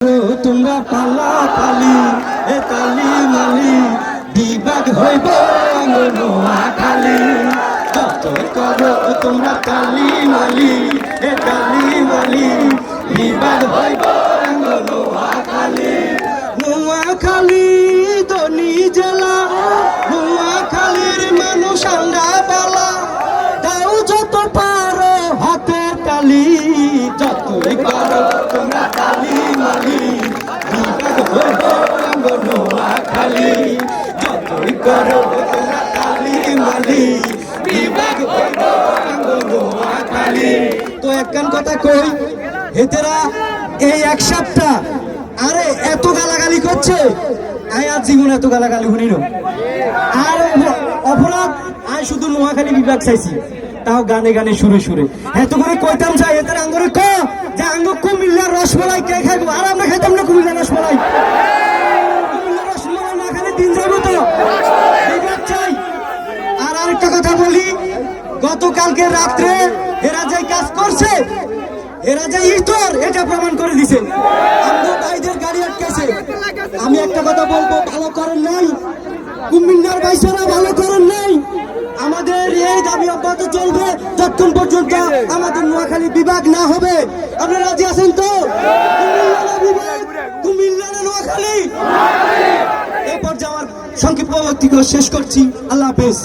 তোমরা পালা কালি এ কালি মালি বিভাগ হইব নোয়াখালী যতই করো তোমরা কালি মালি এ কালি মালি বিভাগ হইব নোয়াখালী। নোয়াখালী ধনী জেলা, নোয়াখালীর মানুষ আঙ্গা বালা, দাও যত পারো হাতে তালি, যতই করো তোমরা কালি মালি বিভাগ হইব নোয়াখালী, যতই করো তোমরা কালি মালি বিভাগ হইব নোয়াখালী। তো একখান কথা কই, হেতেরা এই এক সপ্তাহ আরে এত গালাগালি করছে, আয় আর জীবন এত গালাগালি শুনিল। আর অপরাধ আয় শুধু নোয়াখালী বিভাগ চাইছি, তাও গানে গানে সুরে সুরে এত করে কইতাম চাই এদের আঙ্গরে ক যে আঙ্গ কুমিল্লার রসমালাই কে খাইবো, আর আমরা খাইতাম না কুমিল্লার রসমালাই। কুমিল্লার রসমালাই না খাইলে দিন যাবো তো বিভাগ চাই। আর আরেকটা কথা বলি, গতকালকে রাত্রে এরা যে কাজ করছে, এরা যে ইতর এটা প্রমাণ করে দিছে। আমরা ভাইদের গাড়ি আটকেছে। আমি একটা কথা বলবো, ভালো করেন নাই কুমিল্লার বাইসরা, ভালো করেন নাই। আমাদের এই দাবি অব্যাহত চলবে যতক্ষণ পর্যন্ত আমাদের নোয়াখালী বিভাগ না হবে। আপনারা রাজি আছেন তো? কুমিল্লা না নোয়াখালী? এই পর্যায়ে আমার সংক্ষিপ্ত বক্তব্য শেষ করছি। আল্লাহ হাফেজ।